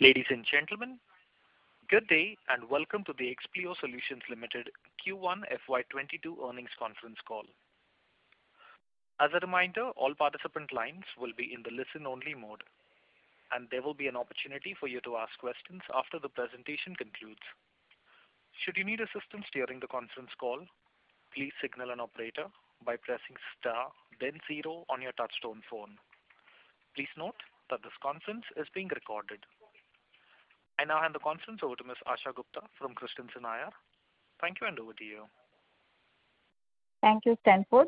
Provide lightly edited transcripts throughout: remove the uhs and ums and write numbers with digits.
Ladies and gentlemen, good day and welcome to the Explio Solutions Limited Q1 FY22 earnings conference call. As a reminder, all participant lines will be in the listen-only mode, and there will be an opportunity for you to ask questions after the presentation concludes. Should you need assistance during the conference call, please signal an operator by pressing star then 0 on your touchtone phone. Please note that this conference is being recorded. I now hand the conference over to Ms. Asha Gupta from Christensen IR. Thank you, and over to you. Thank you, Stanford.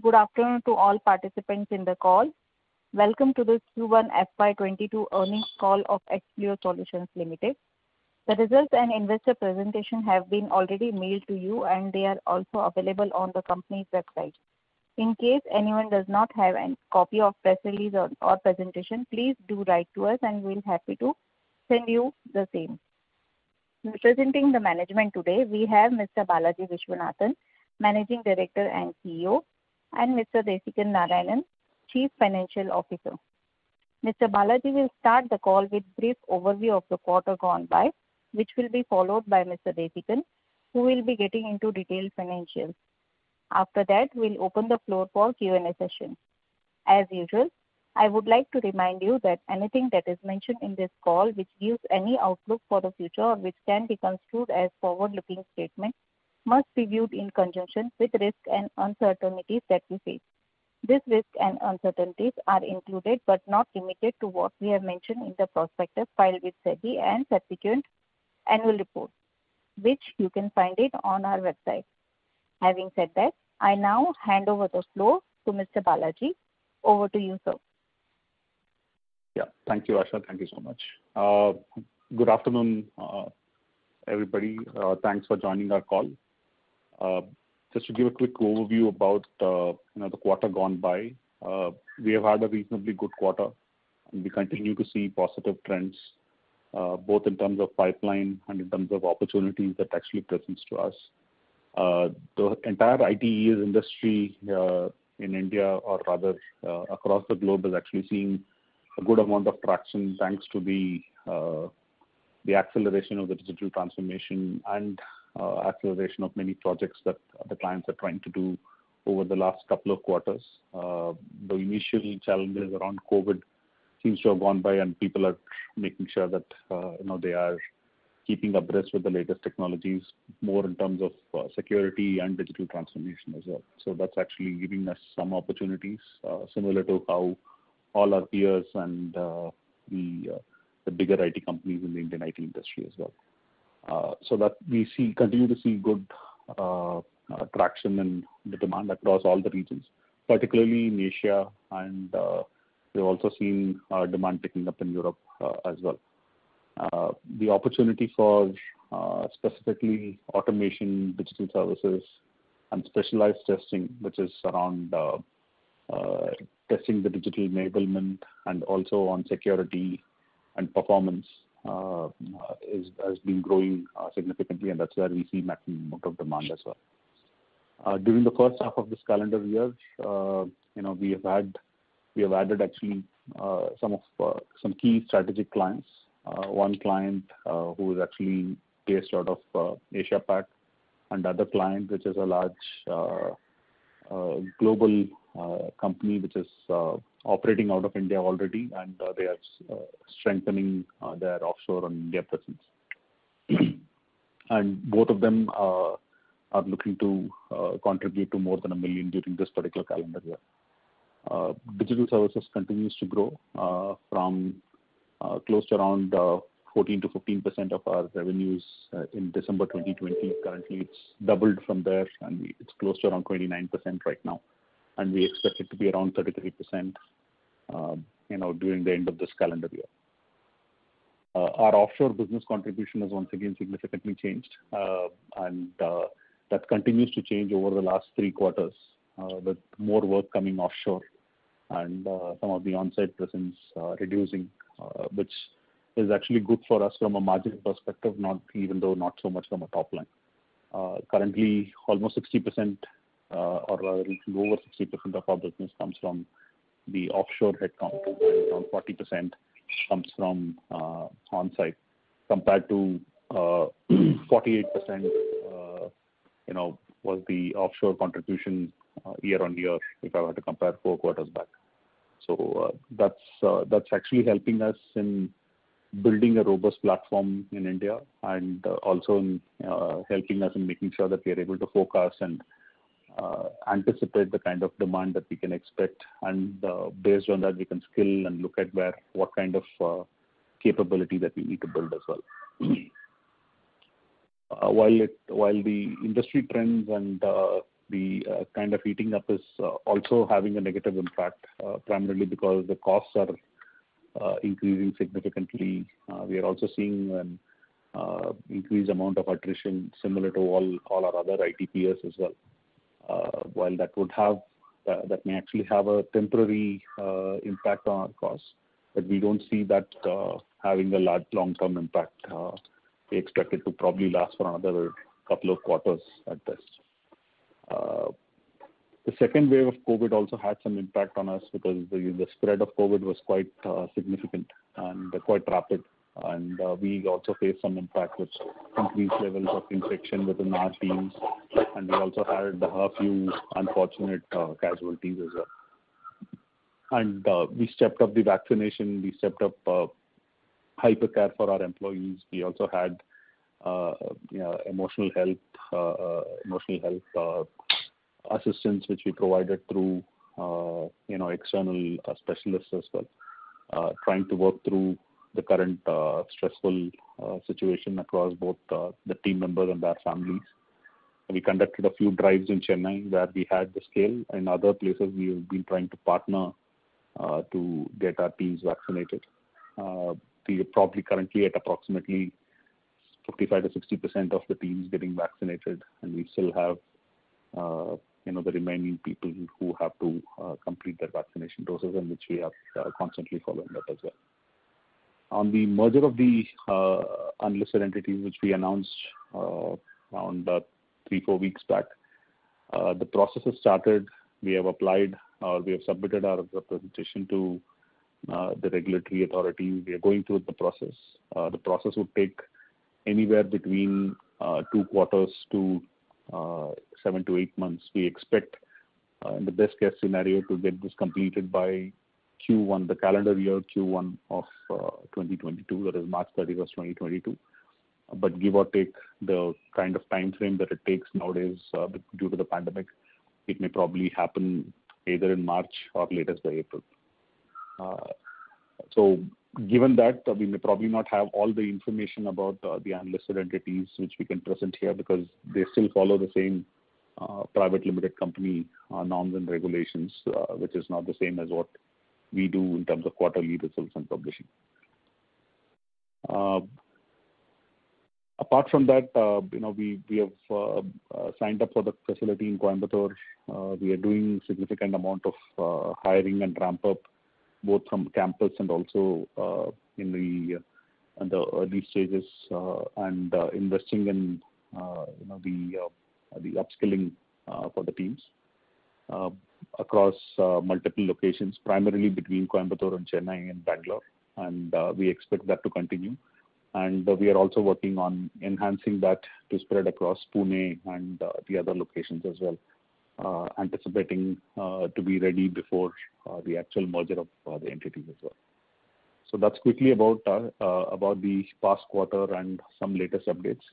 Good afternoon to all participants in the call. Welcome to the Q1 FY22 earnings call of Explio Solutions Limited. The results and investor presentation have been already mailed to you, and they are also available on the company's website. In case anyone does not have a copy of press release or presentation, please do write to us and we'll happy to send you the same. Representing the management today, we have Mr. Balaji Viswanathan, Managing Director and CEO, and Mr. Desikan Narayanan, Chief Financial Officer. Mr. Balaji will start the call with brief overview of the quarter gone by, which will be followed by Mr. Desikan, who will be getting into detailed financials. After that, we'll open the floor for Q&A session. As usual, I would like to remind you that anything that is mentioned in this call which gives any outlook for the future or which can be construed as forward-looking statement must be viewed in conjunction with risks and uncertainties that we face. These risks and uncertainties are included but not limited to what we have mentioned in the prospectus filed with SEBI and subsequent annual report, which you can find it on our website. Having said that, I now hand over the floor to Mr. Balaji. Over to you, sir. Yeah, thank you, Asha. Thank you so much. Good afternoon, everybody. Thanks for joining our call. Just to give a quick overview about the quarter gone by, we have had a reasonably good quarter, and we continue to see positive trends, both in terms of pipeline and in terms of opportunities that actually presents to us. The entire ITES industry in India, or rather across the globe, is actually seeing a good amount of traction thanks to the acceleration of the digital transformation and acceleration of many projects that the clients are trying to do over the last couple of quarters. The initial challenges around COVID seems to have gone by, and people are making sure that they are keeping abreast with the latest technologies, more in terms of security and digital transformation as well. So that's actually giving us some opportunities, similar to how all our peers and the bigger IT companies in the Indian IT industry as well. So that we continue to see good traction in the demand across all the regions, particularly in Asia, and we've also seen demand picking up in Europe as well. The opportunity for specifically automation, digital services, and specialized testing, which is around testing the digital enablement and also on security and performance, has been growing significantly, and that's where we see maximum amount of demand as well. During the first half of this calendar year, we have added actually some key strategic clients. One client who is actually based out of Asia Pac, and other client which is a large global company which is operating out of India already, and they are strengthening their offshore and India presence. And both of them are looking to contribute to more than $1 million during this particular calendar year. Digital services continues to grow from close to around 14 to 15% of our revenues in December 2020. Currently, it's doubled from there, and it's close to around 29% right now. And we expect it to be around 33%, during the end of this calendar year. Our offshore business contribution has once again significantly changed, and that continues to change over the last 3 quarters, with more work coming offshore and some of the on-site presence reducing, which is actually good for us from a margin perspective, even though not so much from a top line. Currently, almost 60%, or rather over 60% of our business comes from the offshore headcount, around 40% comes from on-site compared to 48%, was the offshore contribution year on year if I were to compare 4 quarters back. So that's actually helping us in building a robust platform in India and also in helping us in making sure that we are able to forecast and anticipate the kind of demand that we can expect, and based on that we can skill and look at what kind of capability that we need to build as well. While the industry trends and the kind of heating up is also having a negative impact, primarily because the costs are increasing significantly. We are also seeing an increased amount of attrition similar to all our other IT peers as well. While that may actually have a temporary impact on our costs, but we don't see that having a large long-term impact. We expect it to probably last for another couple of quarters at best. The second wave of COVID also had some impact on us because the spread of COVID was quite significant and quite rapid. And we also faced some impact with increased levels of infection within our teams. And we also had a few unfortunate casualties as well. And we stepped up the vaccination. We stepped up hypercare for our employees. We also had emotional health assistance, which we provided through external specialists as well, trying to work through the current stressful situation across both the team members and their families. We conducted a few drives in Chennai where we had the scale. In other places, we have been trying to partner to get our teams vaccinated. We are probably currently at approximately 55 to 60% of the teams getting vaccinated, and we still have the remaining people who have to complete their vaccination doses, and which we are constantly following up as well. On the merger of the unlisted entities, which we announced around 3-4 weeks back, the process has started. We have applied, or we have submitted our representation to the regulatory authority. We are going through the process. The process would take anywhere between 2 quarters to 7 to 8 months. We expect, in the best case scenario, to get this completed by Q1, the calendar year Q1 of 2022, that is March 31st, 2022. But give or take the kind of time frame that it takes nowadays due to the pandemic, it may probably happen either in March or latest by April. So given that, we may probably not have all the information about the unlisted entities which we can present here, because they still follow the same private limited company norms and regulations, which is not the same as what we do in terms of quarterly results and publishing. Apart from that, we have signed up for the facility in Coimbatore. We are doing significant amount of hiring and ramp up, both from campus and also in the early stages, and investing in the upskilling for the teams across multiple locations, primarily between Coimbatore and Chennai and Bangalore, and we expect that to continue. And we are also working on enhancing that to spread across Pune and the other locations as well, anticipating to be ready before the actual merger of the entities as well. So that's quickly about the past quarter and some latest updates.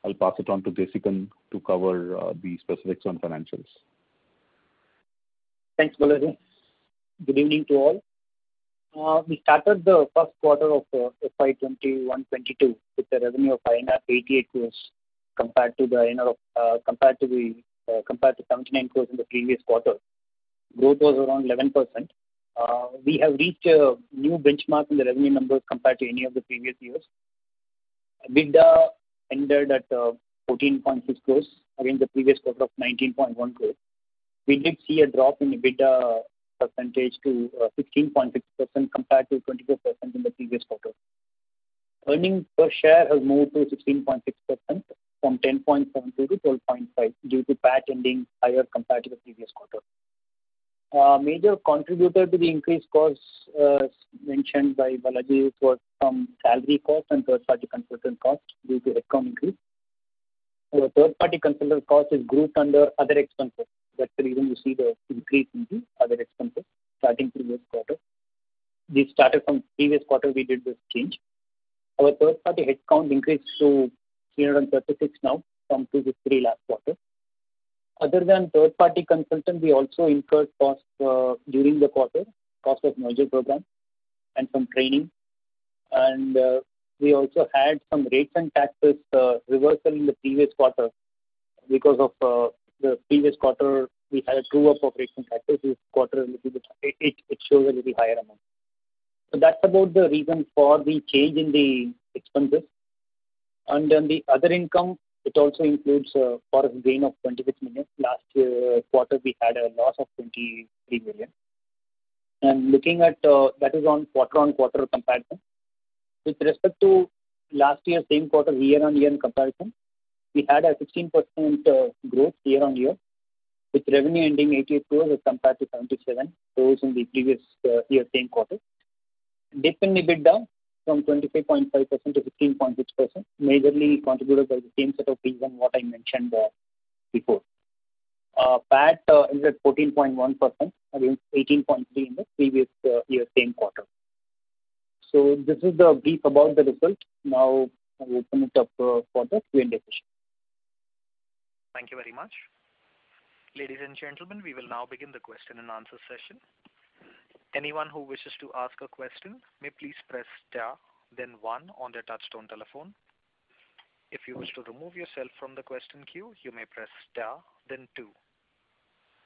I'll pass it on to Desikan to cover the specifics on financials. Thanks, Balaji. Good evening to all. We started the first quarter of FY 21-22 with a revenue of 88 crores compared to 79 crores in the previous quarter. Growth was around 11%. We have reached a new benchmark in the revenue numbers compared to any of the previous years. EBITDA ended at 14.6 crores against the previous quarter of 19.1 crores. We did see a drop in EBITDA percentage to 16.6% compared to 24% in the previous quarter. Earnings per share has moved to 16.6% from 10.72 to 12.5 due to PAT ending higher compared to the previous quarter. Major contributor to the increased costs mentioned by Balaji was from salary cost and third-party consultant cost due to headcount increase. The third-party consultant cost is grouped under other expenses. That's the reason you see the increase in the other expenses starting previous quarter. This started from previous quarter, we did this change. Our third-party headcount increased to 336 now from 253 last quarter. Other than third-party consultant, we also incurred costs during the quarter, cost of merger program and some training. And we also had some rates and taxes reversal in the previous quarter because of the previous quarter we had a true up of rates and taxes. This quarter it shows a little higher amount. So that's about the reason for the change in the expenses. And then the other income, it also includes forex gain of 26 million. Last quarter we had a loss of 23 million. And looking at that is on quarter-on-quarter comparison. With respect to last year, same quarter, year-on-year comparison, we had a 16% growth year-on-year, with revenue ending 88 crores as compared to 77 crores in the previous year, same quarter. Dip in EBITDA from 25.5% to 16.6%, majorly contributed by the same set of reasons what I mentioned before. PAT is at 14.1% against 18.3% in the previous year, same quarter. So this is the brief about the result. Now I'll open it up for the Q&A session. Thank you very much. Ladies and gentlemen, we will now begin the question and answer session. Anyone who wishes to ask a question may please press star, then 1 on their touchtone telephone. If you wish to remove yourself from the question queue, you may press star, then 2.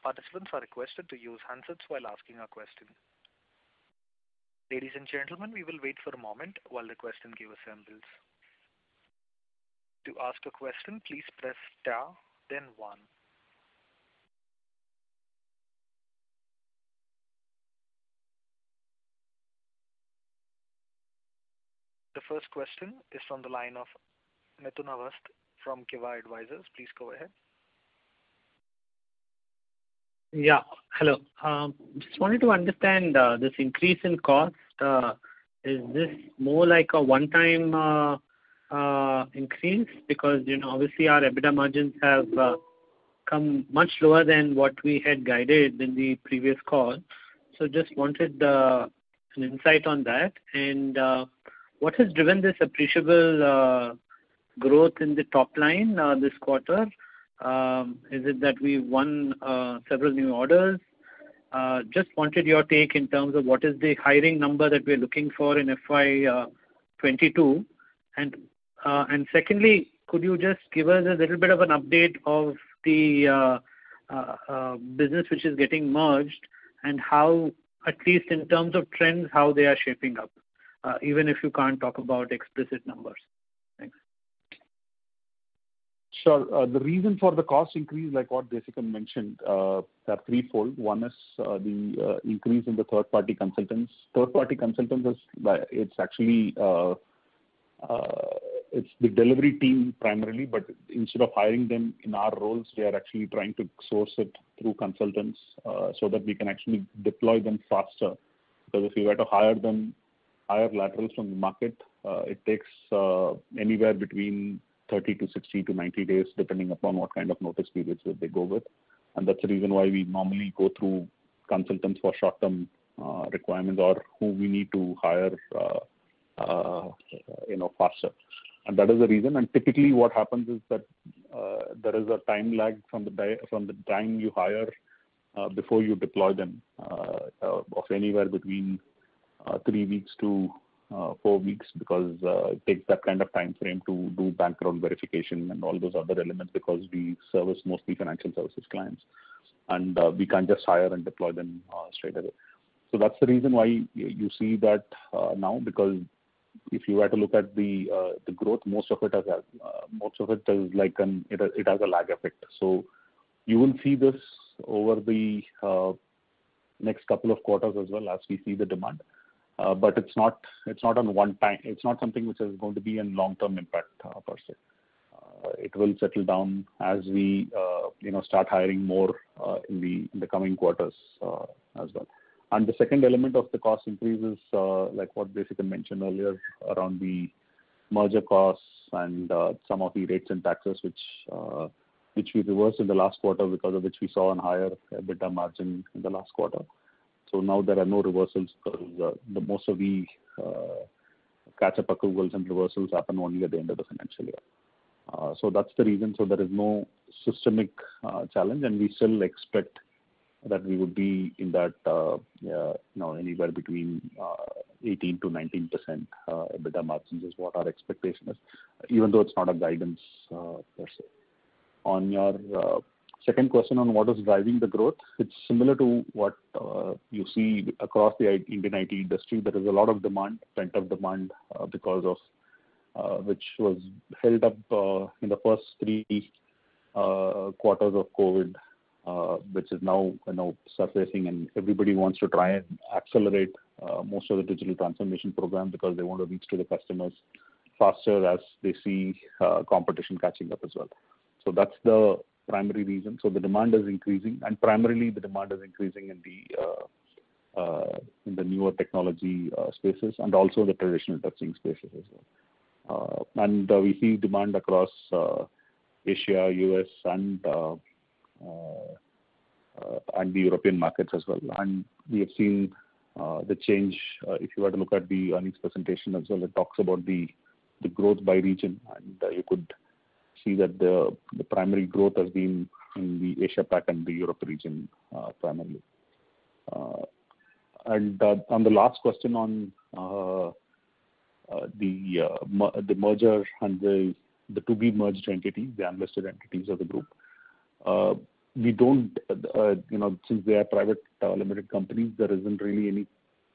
Participants are requested to use handsets while asking a question. Ladies and gentlemen, we will wait for a moment while the question queue assembles. To ask a question, please press star, then 1. The first question is from the line of Mithun Avast from Kiva Advisors. Please go ahead. Yeah, hello. Just wanted to understand this increase in cost. Is this more like a one-time increase? Because, obviously our EBITDA margins have come much lower than what we had guided in the previous call. So just wanted an insight on that. And what has driven this appreciable growth in the top line this quarter? Is it that we won several new orders? Just wanted your take in terms of what is the hiring number that we're looking for in FY 22. And secondly, could you just give us a little bit of an update of the business which is getting merged and how, at least in terms of trends, how they are shaping up, even if you can't talk about explicit numbers. Thanks. Sure. The reason for the cost increase, like what Desikan mentioned, are threefold. One is the increase in the third-party consultants. Third-party consultants it's actually it's the delivery team primarily, but instead of hiring them in our roles, we are actually trying to source it through consultants so that we can actually deploy them faster. Because if you were to hire laterals from the market, it takes anywhere between 30 to 60 to 90 days, depending upon what kind of notice periods that they go with. And that's the reason why we normally go through consultants for short-term requirements or who we need to hire, faster. And that is the reason. And typically what happens is that there is a time lag from the time you hire before you deploy them of anywhere between 3 weeks to 4 weeks, because it takes that kind of time frame to do background verification and all those other elements, because we service mostly financial services clients, and we can't just hire and deploy them straight away. So that's the reason why you see that now, because if you were to look at the growth, most of it is like it has a lag effect. So you will see this over the next couple of quarters as well as we see the demand. But it's not on one time. It's not something which is going to be a long-term impact per se. it will settle down as we start hiring more in the coming quarters as well. And the second element of the cost increase is like what Desikan mentioned earlier around the merger costs and some of the rates and taxes which we reversed in the last quarter, because of which we saw a higher EBITDA margin in the last quarter. So now there are no reversals because most of the catch-up accruals and reversals happen only at the end of the financial year. So that's the reason. So there is no systemic challenge, and we still expect that we would be in that anywhere between 18 to 19% EBITDA margins is what our expectation is, even though it's not a guidance per se. On your second question on what is driving the growth, it's similar to what you see across the Indian IT industry. There is a lot of demand, pent-up demand, because of which was held up in the first 3 quarters of COVID, which is now surfacing, and everybody wants to try and accelerate most of the digital transformation program because they want to reach to the customers faster as they see competition catching up as well. So that's the primary reason. So the demand is increasing, and primarily the demand is increasing in the newer technology spaces and also the traditional testing spaces as well. And we see demand across Asia, US, and the European markets as well. And we have seen the change. If you were to look at the earnings presentation as well, it talks about the growth by region, and you could see that the primary growth has been in the Asia Pac and the Europe region primarily. And on the last question on the merger and the to be merged entities, the unlisted entities of the group, we don't, since they are private limited companies, there isn't really any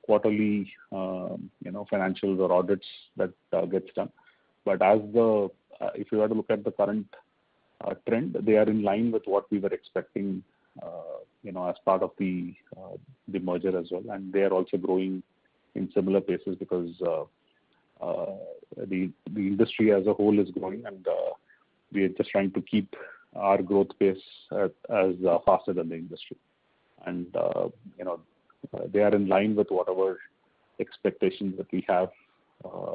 quarterly, financials or audits that gets done. But if you were to look at the current trend, they are in line with what we were expecting, as part of the merger as well. And they are also growing in similar paces because the industry as a whole is growing, and we are just trying to keep our growth pace as faster than the industry. And they are in line with whatever expectations that we have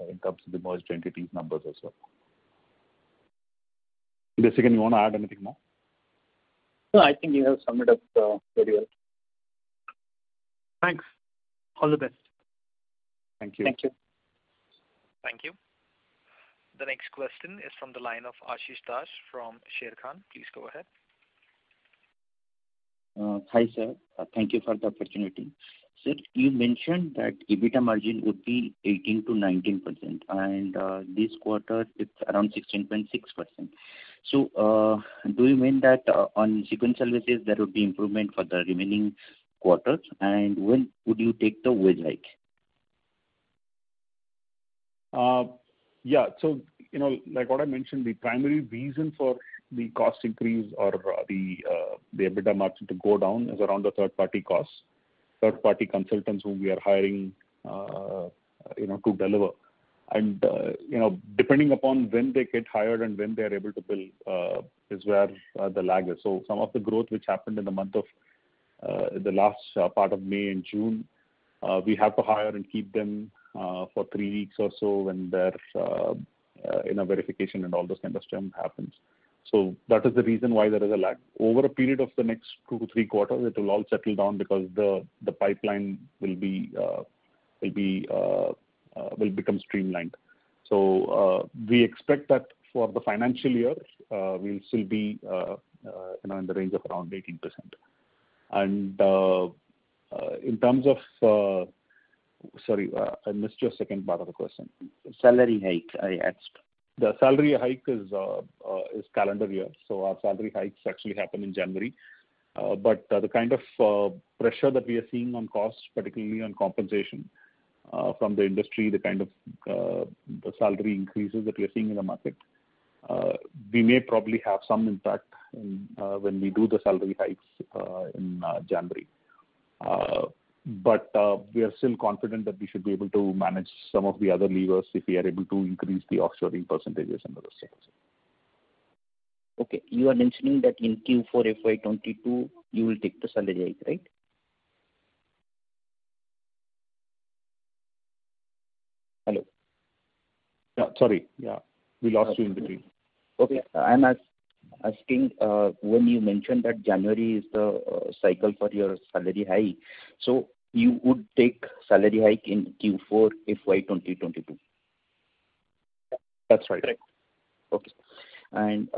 in terms of the merged entities numbers as well. Desikan, you want to add anything more? No, I think you have summed it up very well. Thanks. All the best. Thank you. Thank you. Thank you. The next question is from the line of Ashish Dash from Sharekhan. Please go ahead. Hi, sir. Thank you for the opportunity. Sir, you mentioned that EBITDA margin would be 18 to 19%, and this quarter it's around 16.6%. So, do you mean that on sequential basis there would be improvement for the remaining quarters, and when would you take the wage hike? Yeah. So, like what I mentioned, the primary reason for the cost increase or the EBITDA margin to go down is around the third-party costs, third-party consultants whom we are hiring, to deliver. And, depending upon when they get hired and when they are able to bill, is where the lag is. So some of the growth which happened in the month of the last part of May and June, we have to hire and keep them for 3 weeks or so when their verification and all those kind of stuff happens. So that is the reason why there is a lag. Over a period of the next 2 to 3 quarters, it will all settle down because the pipeline will become streamlined. So we expect that for the financial year, we'll still be in the range of around 18%. And in terms of sorry, I missed your second part of the question. Salary hike, I asked. The salary hike is calendar year, so our salary hikes actually happen in January. But the kind of pressure that we are seeing on costs, particularly on compensation from the industry, the kind of the salary increases that we are seeing in the market, we may probably have some impact when we do the salary hikes in January. But we are still confident that we should be able to manage some of the other levers if we are able to increase the offshoring percentages and the rest of it. Okay. You are mentioning that in Q4 FY22, you will take the salary hike, right? Hello? Yeah, sorry. Yeah, we lost you in between. Okay. I'm asking, when you mentioned that January is the cycle for your salary hike, so you would take salary hike in Q4 FY 2022. That's right. Correct. Okay. And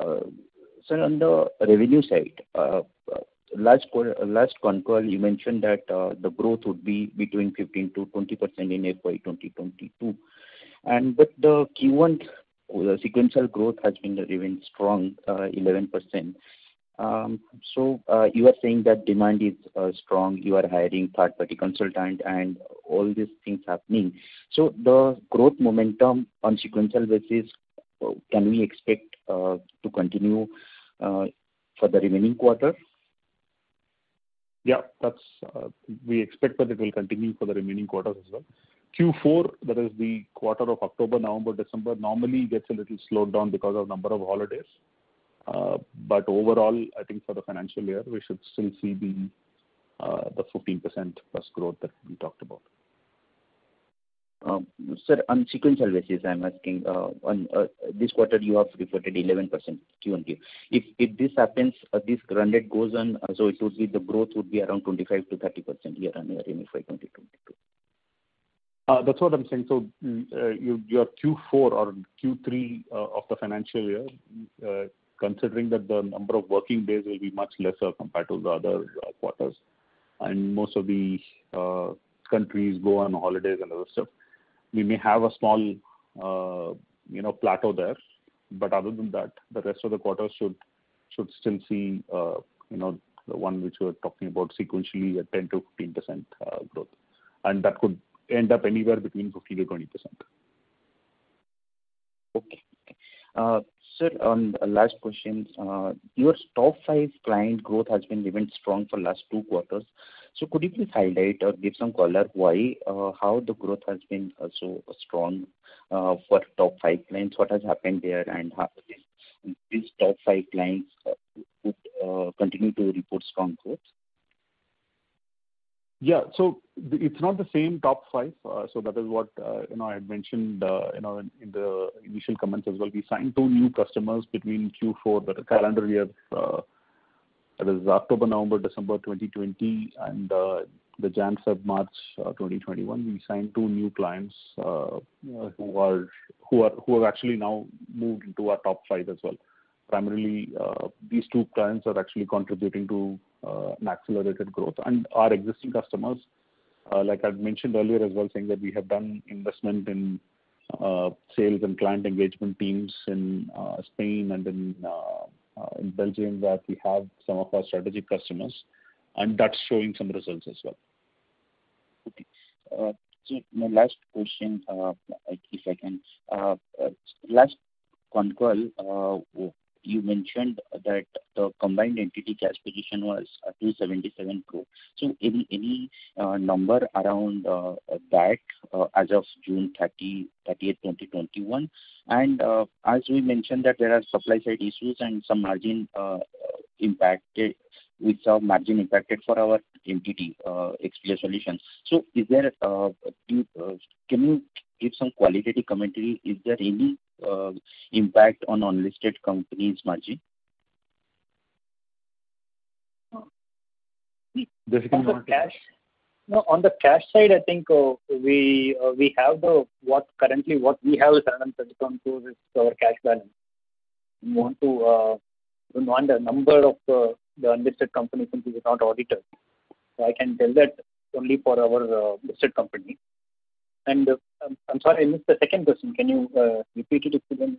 sir, on the revenue side, last con call you mentioned that the growth would be between 15 to 20% in FY 2022, but the Q1 sequential growth has been remained strong, 11%. So you are saying that demand is strong. You are hiring third-party consultant and all these things happening. So the growth momentum on sequential basis, can we expect to continue for the remaining quarter? Yeah, that's we expect that it will continue for the remaining quarters as well. Q4, that is the quarter of October, November, December, normally gets a little slowed down because of number of holidays. But overall, I think for the financial year, we should still see the 15% plus growth that we talked about. Sir, on sequential basis, I'm asking, on this quarter you have reported 11% Q1Q. If this happens, this run rate goes on, so it would be the growth would be around 25 to 30% year on year in FY 2022. That's what I'm saying. So your Q4 or Q3 of the financial year, considering that the number of working days will be much lesser compared to the other quarters, and most of the countries go on holidays and other stuff, we may have a small, plateau there. But other than that, the rest of the quarters should still see, the one which we're talking about sequentially at 10 to 15% growth, and that could end up anywhere between 15 to 20%. Okay. Sir, on the last question, your top 5 client growth has been even strong for last 2 quarters. So could you please highlight or give some color why, how the growth has been so strong for top 5 clients? What has happened there, and how these top 5 clients would continue to report strong growth? Yeah, so it's not the same top 5. So that is what I had mentioned in the initial comments as well. We signed 2 new customers between Q4, the calendar year, that is October, November, December 2020, and the Jan, Feb, March 2021. We signed 2 new clients who have actually now moved into our top 5 as well. Primarily, these 2 clients are actually contributing to an accelerated growth, and our existing customers, like I mentioned earlier as well, saying that we have done investment in sales and client engagement teams in Spain and in Belgium, that we have some of our strategic customers, and that's showing some results as well. Okay. So my last question, if I can, last con call, you mentioned that the combined entity cash position was 277 crore. So any number around that as of June 30th, 2021? And as we mentioned that there are supply side issues and some margin impacted, with some margin impacted for our entity, XPO Solutions. So is there, can you give some qualitative commentary? Is there any impact on unlisted companies' margin? On the cash side, I think we have what we have is 131 crores is our cash balance. We want to know the number of the unlisted companies since we are not auditors. So I can tell that only for our listed company. And I'm sorry, I missed the second question. Can you repeat it if you can?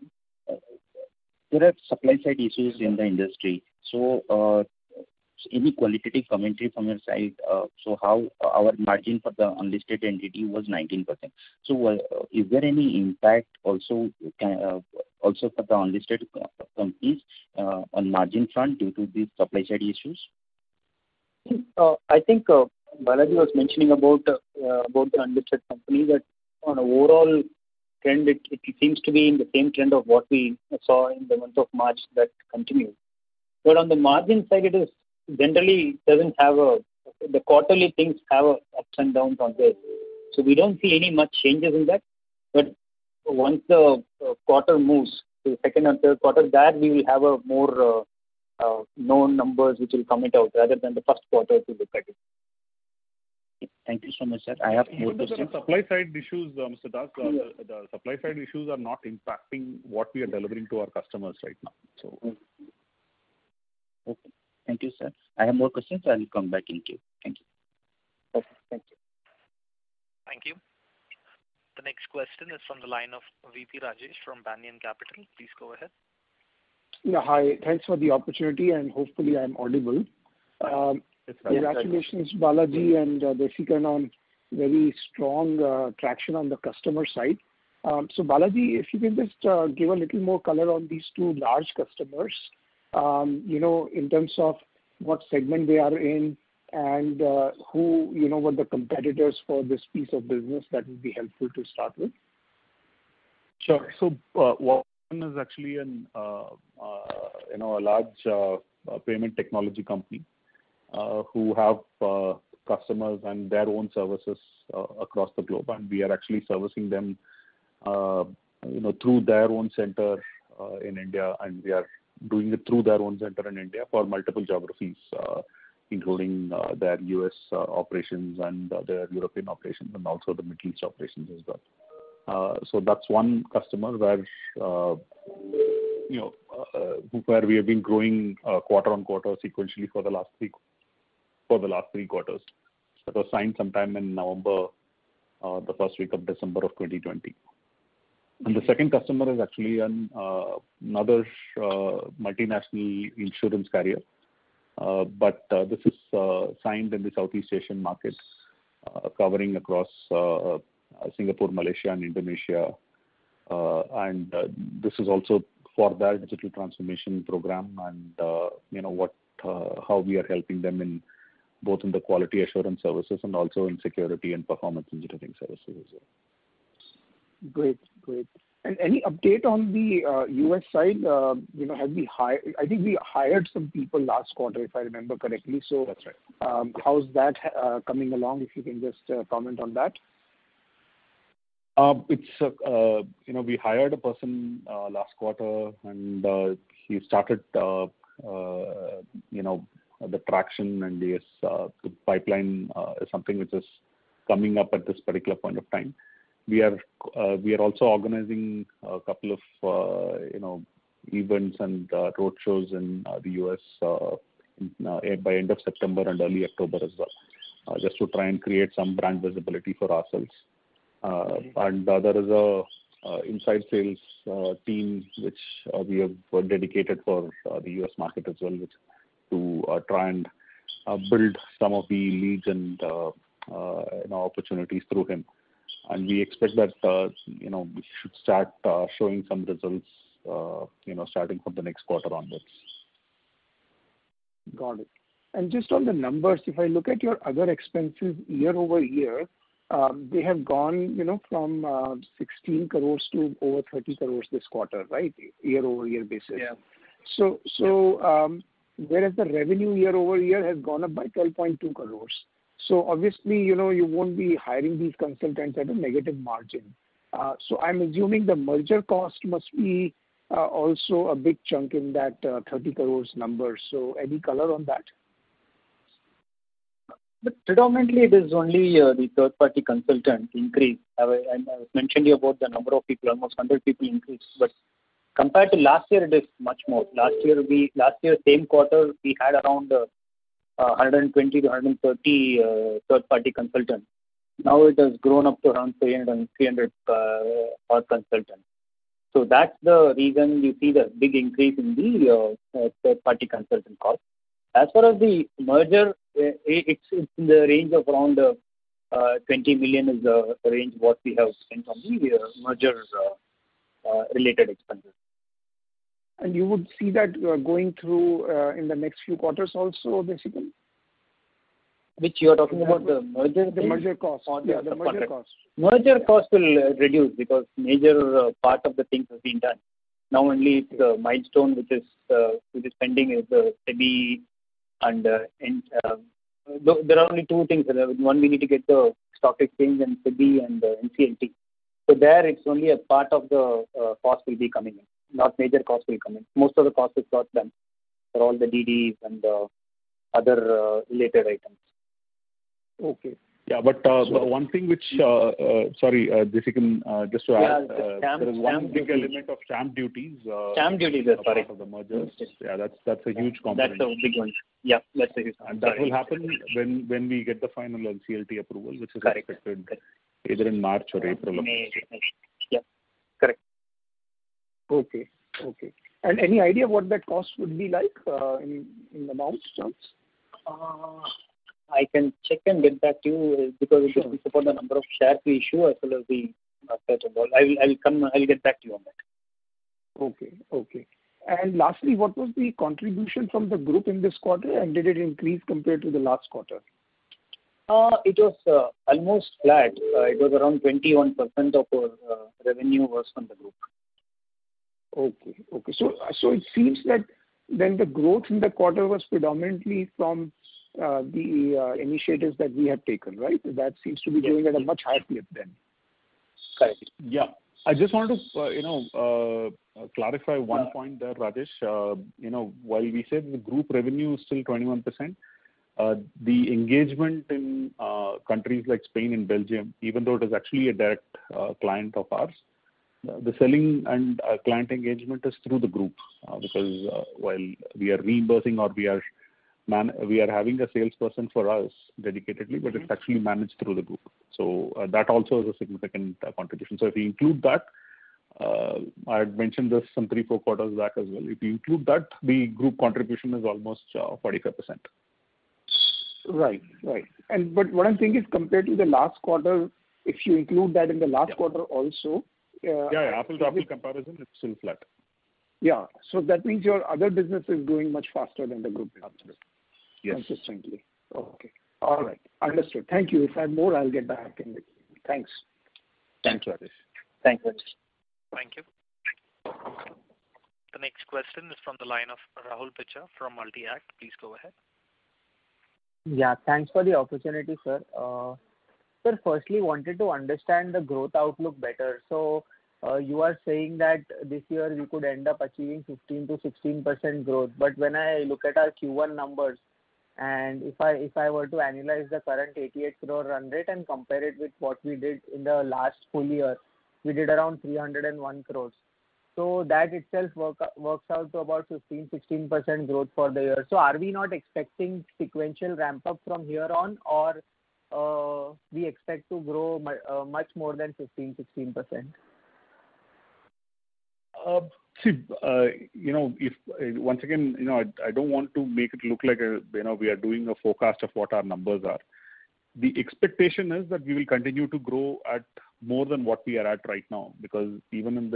There are supply side issues in the industry. So any qualitative commentary from your side? So how our margin for the unlisted entity was 19%. So is there any impact also for the unlisted companies on margin front due to these supply side issues? I think Balaji was mentioning about the unlisted company, that on overall trend, it seems to be in the same trend of what we saw in the month of March that continues. But on the margin side, it is generally doesn't have the quarterly things have ups and downs on this. So we don't see any much changes in that. But once the quarter moves to the second and third quarter, that we will have a more known numbers which will come out rather than the first quarter to look at it. Thank you so much, sir. I have more questions. The supply side issues, Mr. Das, the supply side issues are not impacting what we are delivering to our customers right now. So. Okay. Thank you, sir. I have more questions. I will come back in queue. Thank you. Okay. Thank you. Thank you. The next question is from the line of VP Rajesh from Banyan Capital. Please go ahead. Yeah, hi. Thanks for the opportunity, and hopefully I'm audible. Congratulations, Balaji and Desikan, on very strong traction on the customer side. So Balaji, if you can just give a little more color on these two large customers, in terms of what segment they are in and who, what the competitors for this piece of business, that would be helpful to start with. Sure. So one is actually a large payment technology company who have customers and their own services across the globe, and we are actually servicing them, through their own center in India, and we are doing it through their own center in India for multiple geographies, including their US operations and their European operations, and also the Middle East operations as well. So that's one customer where where we have been growing quarter on quarter sequentially for the last three quarters. That was signed sometime in November, the first week of December of 2020. And the second customer is actually another multinational insurance carrier, but this is signed in the Southeast Asian market, covering across Singapore, Malaysia, and Indonesia. And this is also for their digital transformation program, and how we are helping them in both in the quality assurance services and also in security and performance engineering services as well. Great. And any update on the US side? Have we hired? I think we hired some people last quarter, if I remember correctly. So that's right. How's that coming along? If you can just comment on that. We hired a person last quarter, and he started the traction, and the pipeline is something which is coming up at this particular point of time. We are also organizing a couple of events and road shows in the US by end of September and early October as well, just to try and create some brand visibility for ourselves. And there is a inside sales team which we have dedicated for the US market as well, to try and build some of the leads and opportunities through him. And we expect that we should start showing some results starting from the next quarter onwards. Got it. And just on the numbers, if I look at your other expenses year over year, they have gone from 16 crores to over 30 crores this quarter, right? Year over year basis. Yeah. So whereas the revenue year over year has gone up by 12.2 crores. So obviously, you won't be hiring these consultants at a negative margin. So I'm assuming the merger cost must be also a big chunk in that 30 crores number. So any color on that? But predominantly, it is only the third-party consultant increase. I mentioned about the number of people, almost 100 people increase. But compared to last year, it is much more. Last year same quarter, we had around 120 to 130 third-party consultants. Now it has grown up to around 300 odd consultants. So that's the reason you see the big increase in the third-party consultant cost. As far as the merger, it's in the range of around 20 million is the range what we have spent on the merger related expenses. And you would see that going through in the next few quarters also, basically? Which you are talking about, the merger? The merger cost. Or Yeah, the merger subcontract? cost. Merger cost will reduce because major part of the things has been done. Now only it's the milestone which is pending is the SEBI and there are only two things. One, we need to get the stock exchange and SEBI and NCLT. So there it's only a part of the cost will be coming in. Not major cost will come in. Most of the cost is got done for all the DDs and other related items. Okay. Yeah, but one thing which, Desikan, just to add, there is one big element of stamp duties. Stamp duties, sorry. Part of the mergers. Yeah, that's a huge component. That's a big one. Yeah, that's a huge And that will happen when we get the final NCLT approval, which is expected either in March or April of next year. Yeah, correct. Okay. And any idea what that cost would be like in amount terms? I can check and get back to you because it depends upon the number of shares we issue as well as the market involved. I'll get back to you on that. Okay. And lastly, what was the contribution from the group in this quarter, and did it increase compared to the last quarter? It was almost flat. It was around 21% of our revenue was from the group. Okay. So it seems that then the growth in the quarter was predominantly from the initiatives that we have taken, right? That seems to be going at a much higher clip then. Correct. Yeah. I just wanted to, clarify one point there, Rajesh. While we said the group revenue is still 21%, the engagement in countries like Spain and Belgium, even though it is actually a direct client of ours, the selling and client engagement is through the group because while we are reimbursing or we are having a salesperson for us dedicatedly, but it's actually managed through the group. So that also is a significant contribution. So if you include that, I had mentioned this some 3-4 quarters back as well. If you include that, the group contribution is almost 45%. Right. But what I'm thinking is compared to the last quarter, if you include that in the last quarter also. Apple to apple comparison, it's still flat. Yeah. So that means your other business is growing much faster than the group business. Absolutely. Yes. Consistently. Okay. All right. Understood. Thank you. If I have more, I'll get back in with you. Thanks. Thanks, Rajesh. Thanks, Rajesh. Thank you. The next question is from the line of Rahul Picha from Multi-Act. Please go ahead. Yeah, thanks for the opportunity, sir. Sir, firstly, wanted to understand the growth outlook better. So, you are saying that this year we could end up achieving 15 to 16% growth. But when I look at our Q1 numbers, and if I were to analyze the current 88 crore run rate and compare it with what we did in the last full year, we did around 301 crores. So that itself works out to about 15-16% growth for the year. So are we not expecting sequential ramp up from here on, or we expect to grow much more than 15-16%? If once again, I don't want to make it look like we are doing a forecast of what our numbers are. The expectation is that we will continue to grow at more than what we are at right now, because even in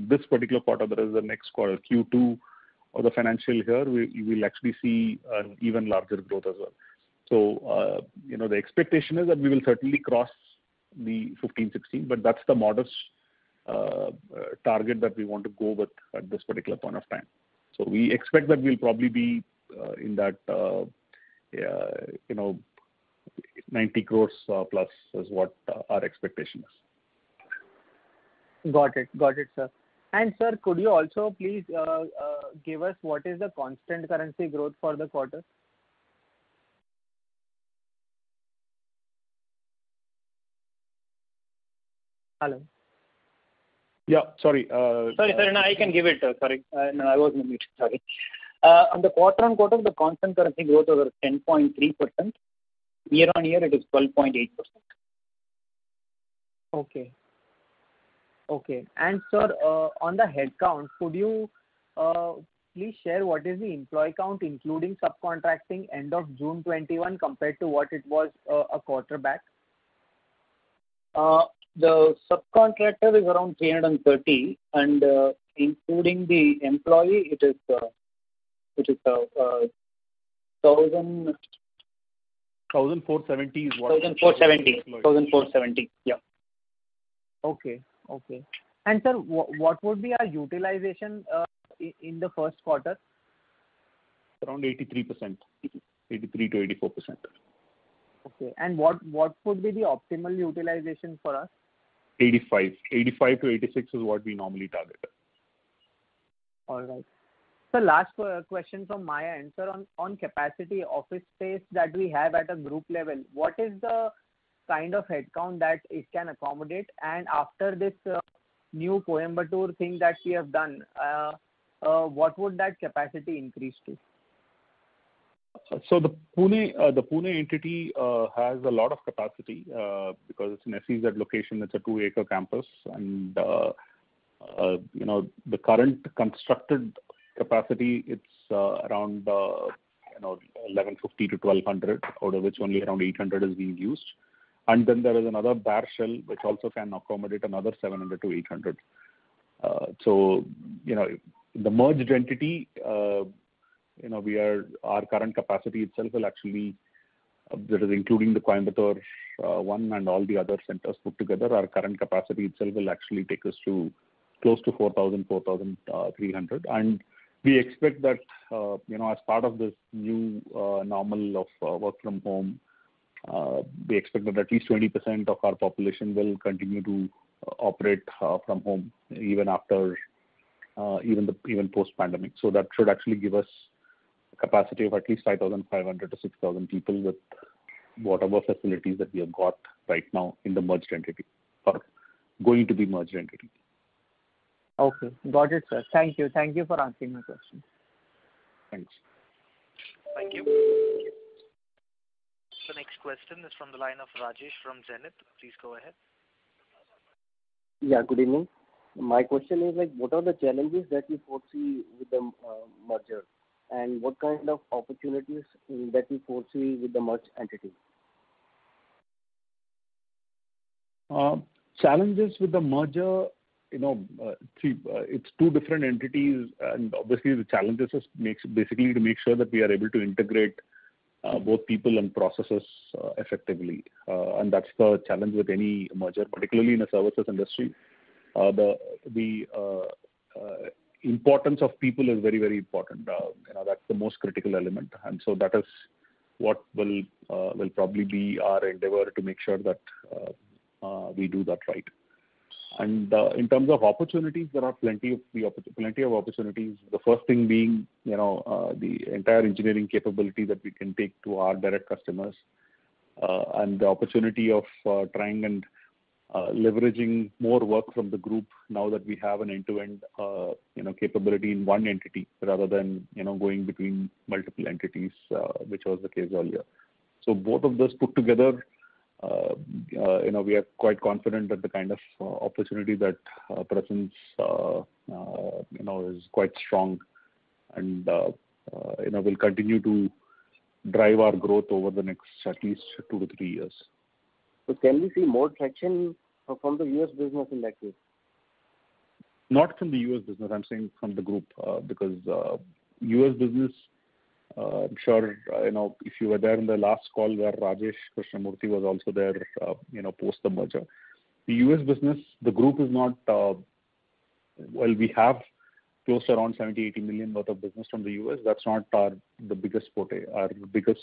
this particular quarter, there is the next quarter, Q2 of the financial year, we will actually see an even larger growth as well. So, the expectation is that we will certainly cross the 15-16, but that's the modest target that we want to go with at this particular point of time. So we expect that we'll probably be in that 90 crores plus is what our expectation is. Got it, sir. And sir, could you also please give us what is the constant currency growth for the quarter? Hello. Yeah, sorry. Sorry, no, I can give it. Sorry. No, I was on mute. Sorry. On the quarter-on-quarter, the constant currency growth was 10.3%. Year-on-year, it is 12.8%. Okay. And sir, on the headcount, could you please share what is the employee count, including subcontracting, end of June 21 compared to what it was a quarter back? The subcontractor is around 330, and including the employee, it is 1,000. 1,470 is what. 1,470. 1,470. Yeah. Okay. And sir, what would be our utilization in the first quarter? Around 83%, 83 to 84%. Okay. And what would be the optimal utilization for us? 85 to 86 is what we normally target. All right. So last question from my end, sir, on capacity office space that we have at a group level, what is the kind of headcount that it can accommodate? And after this new Coimbatore thing that we have done, what would that capacity increase to? So the Pune entity has a lot of capacity because it's an SEZ location. It's a 2-acre campus, and the current constructed capacity, it's around 1150 to 1200, out of which only around 800 is being used. And then there is another bare shell which also can accommodate another 700 to 800. So the merged entity, our current capacity itself will actually, that is including the Coimbatore one and all the other centers put together, our current capacity itself will actually take us to close to 4,300. And we expect that, as part of this new normal of work from home, we expect that at least 20% of our population will continue to operate from home even after, even post-pandemic. So that should actually give us a capacity of at least 5,500 to 6,000 people with whatever facilities that we have got right now in the merged entity or going to be merged entity. Okay, got it, sir. Thank you for answering my question. Thanks. Thank you. The next question is from the line of Rajesh from Zenith. Please go ahead. Yeah, good evening. My question is what are the challenges that you foresee with the merger, and what kind of opportunities that you foresee with the merged entity? Challenges with the merger, it's two different entities, and obviously the challenges is basically to make sure that we are able to integrate both people and processes effectively, and that's the challenge with any merger, particularly in a services industry. The importance of people is very, very important. That's the most critical element, and so that is what will probably be our endeavor to make sure that we do that right. And in terms of opportunities, there are plenty of opportunities. The first thing being, the entire engineering capability that we can take to our direct customers, and the opportunity of trying and leveraging more work from the group now that we have an end-to-end, capability in one entity rather than, going between multiple entities, which was the case earlier. So both of those put together, we are quite confident that the kind of opportunity that presents, is quite strong, and will continue to drive our growth over the next at least 2 to 3 years. So can we see more traction from the US business in that case? Not from the US business, I'm saying from the group, because US business, I'm sure, if you were there in the last call where Rajesh Krishnamurthy was also there, post the merger. The US business, the group is not, we have close to around 70-80 million worth of business from the US. That's not the biggest forte. Our biggest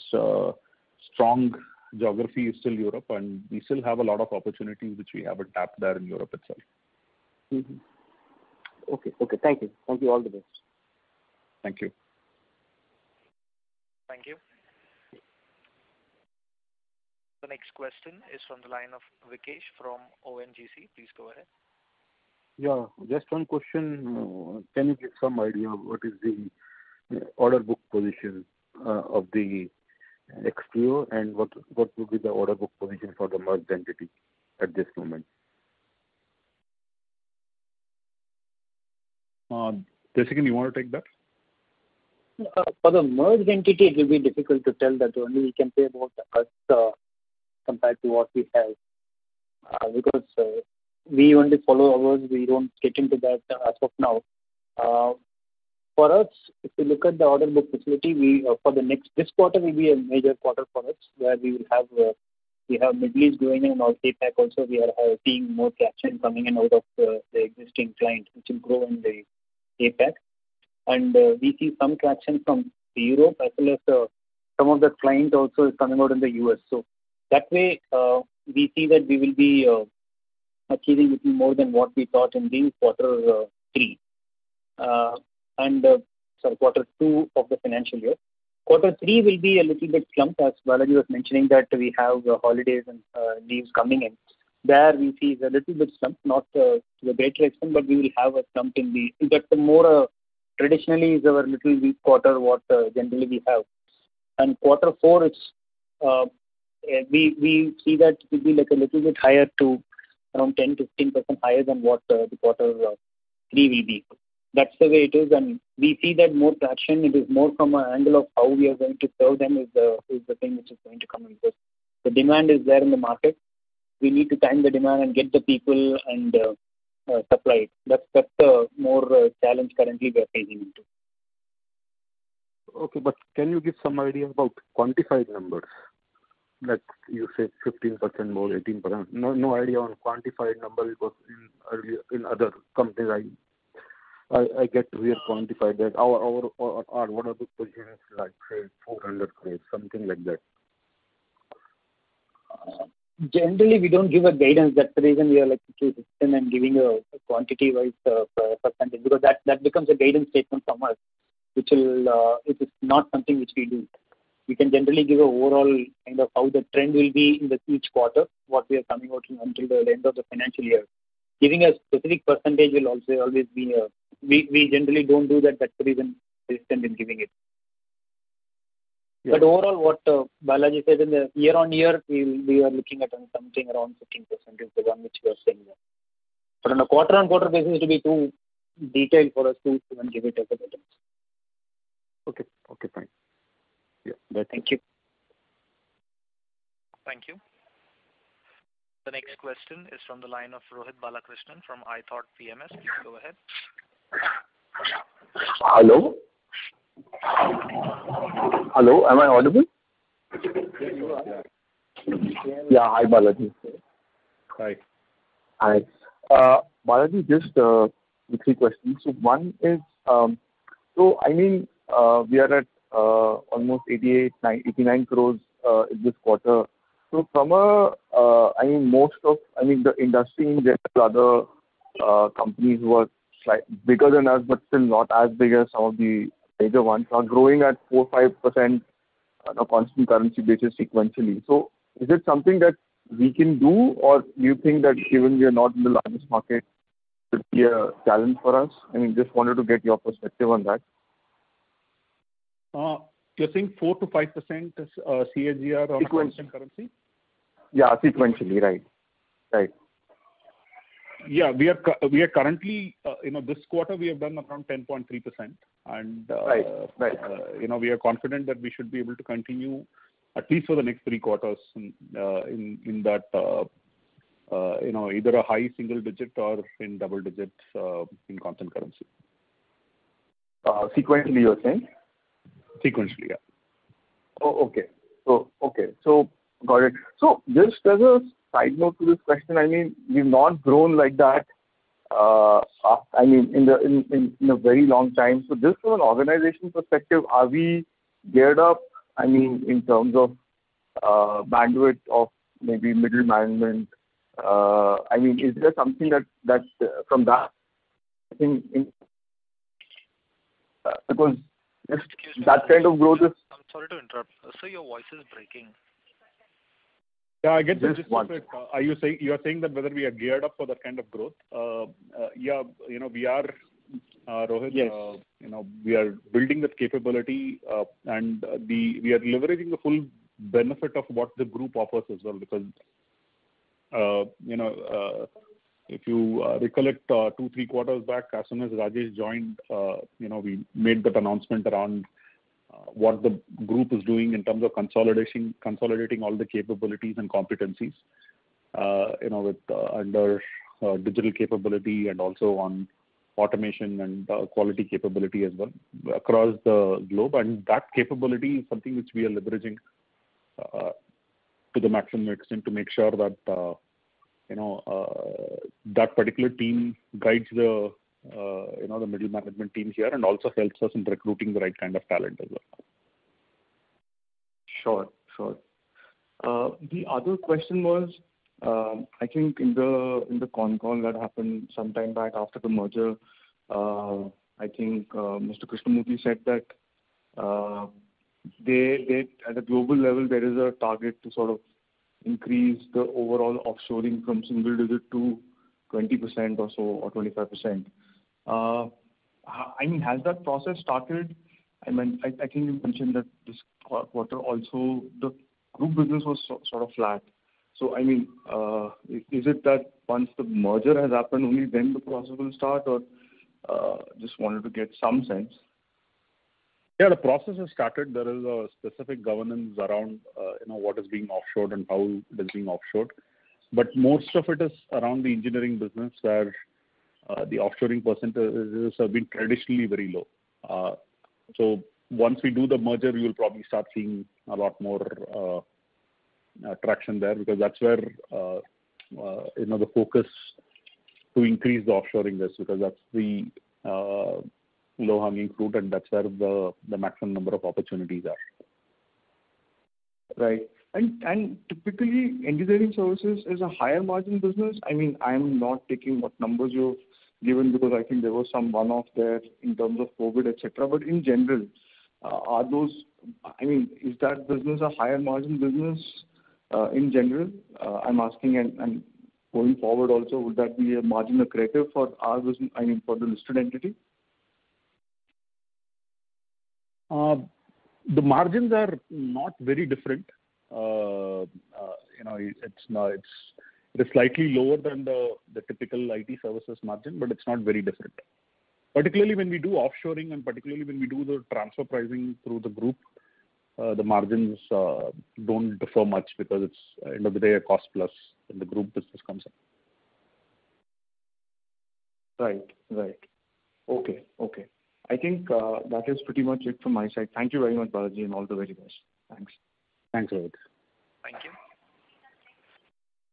strong geography is still Europe, and we still have a lot of opportunities which we haven't tapped there in Europe itself. Mm-hmm. Okay. Thank you. All the best. Thank you. Thank you. The next question is from the line of Vikesh from ONGC. Please go ahead. Yeah, just one question. Can you give some idea of what is the order book position of the Explio, and what will be the order book position for the merged entity at this moment? Desikan, you want to take that? For the merged entity, it will be difficult to tell that. Only we can say about us compared to what we have, because we only follow ours. We don't get into that as of now. For us, if you look at the order book facility, for this quarter will be a major quarter for us, where we have Middle East going in and also APAC also. We are seeing more traction coming in out of the existing client, which will grow in the APAC. And we see some traction from Europe, as well as some of the client also is coming out in the US. So that way, we see that we will be achieving little more than what we thought in the quarter 3. Quarter 2 of the financial year. Quarter 3 will be a little bit slumped, as Balaji was mentioning that we have holidays and leaves coming in. There we see a little bit slump, not to a greater extent, but we will have a slump in but the more traditionally is our little weak quarter, what generally we have. And quarter 4, we see that it will be like a little bit higher to around 10-15% higher than what the quarter 3 will be. That's the way it is, and we see that more traction. It is more from an angle of how we are going to serve them is the thing which is going to come in, because the demand is there in the market. We need to time the demand and get the people and supply it. That's the more challenge currently we are facing into. Okay, but can you give some idea about quantified numbers? Like you said, 15% more, 18%. No idea on quantified number, because in other companies I get to hear quantified that our what are the positions like, say, 400 crores, something like that. Generally, we don't give a guidance. That's the reason we are like consistent and giving a quantity-wise percentage, because that becomes a guidance statement from us, which it is not something which we do. We can generally give an overall kind of how the trend will be in each quarter, what we are coming out until the end of the financial year. Giving a specific percentage will also always be we generally don't do that. That's the reason resistant in giving it. Yeah. But overall, what Balaji said, in the year-on-year, we are looking at something around 15% is the one which we are saying there. But on a quarter-on-quarter basis, it will be too detailed for us to even give it as a guidance. Okay, fine. Yeah, thank you. Thank you. The next question is from the line of Rohit Balakrishnan from iThought PMS. Please go ahead. Hello, am I audible? Yes, you are. Yeah, hi Balaji. Hi. Balaji, just 3 questions. So one is, we are at almost 89 crores in this quarter. So from the industry in general, other companies who are bigger than us, but still not as big as some of the major ones, are growing at 4-5% on a constant currency basis sequentially. So is it something that we can do, or do you think that given we are not in the largest market, it would be a challenge for us? Just wanted to get your perspective on that. You're saying 4 to 5% CAGR on constant currency? Yeah, sequentially, right. Yeah, we are currently, this quarter we have done around 10.3%, and right. We are confident that we should be able to continue at least for the next 3 quarters in that either a high single digit or in double digits in constant currency. Sequentially, you're saying? Sequentially, yeah. Oh, okay. So got it. So just as a side note to this question, we've not grown like that. In a very long time. So just from an organization perspective, are we geared up? In terms of bandwidth of maybe middle management. Is there something that from that thing because that kind of growth is. I'm sorry to interrupt. So your voice is breaking. Yeah, I get this. Are you saying that whether we are geared up for that kind of growth? Yeah, we are, Rohit. Yes. We are building that capability, and we are leveraging the full benefit of what the group offers as well. Because if you recollect 2-3 quarters back, as soon as Rajesh joined, we made that announcement around what the group is doing in terms of consolidating all the capabilities and competencies, with under digital capability and also on automation and quality capability as well across the globe. And that capability is something which we are leveraging to the maximum extent to make sure that that particular team guides the the middle management team here and also helps us in recruiting the right kind of talent as well. Sure. The other question was, I think in the con call that happened some time back after the merger, I think Mr. Krishnamurthy said that they at a global level there is a target to sort of increase the overall offshoring from single digit to 20% or so, or 25%. I mean, has that process started? I mean, I think you mentioned that this quarter also the group business was sort of flat. So, I mean, is it that once the merger has happened, only then the process will start, or just wanted to get some sense? Yeah, the process has started. There is a specific governance around what is being offshored and how it is being offshored. But most of it is around the engineering business where the offshoring percentages have been traditionally very low. So once we do the merger, you will probably start seeing a lot more traction there, because that's where the focus to increase the offshoring is, because that's the low-hanging fruit, and that's where the maximum number of opportunities are. Right. And typically, engineering services is a higher margin business. I mean, I'm not taking what numbers you've given, because I think there was some one-off there in terms of COVID, etc. But in general, is that business a higher margin business in general? I'm asking, and going forward also, would that be a margin accretive for our business, I mean, for the listed entity? The margins are not very different. It is slightly lower than the typical IT services margin, but it's not very different. Particularly when we do offshoring and particularly when we do the transfer pricing through the group, the margins don't differ much, because it's, at the end of the day, a cost plus when the group business comes in. Right. Okay. I think that is pretty much it from my side. Thank you very much, Balaji, and all the very best. Thanks. Thanks, Rohit. Thank you.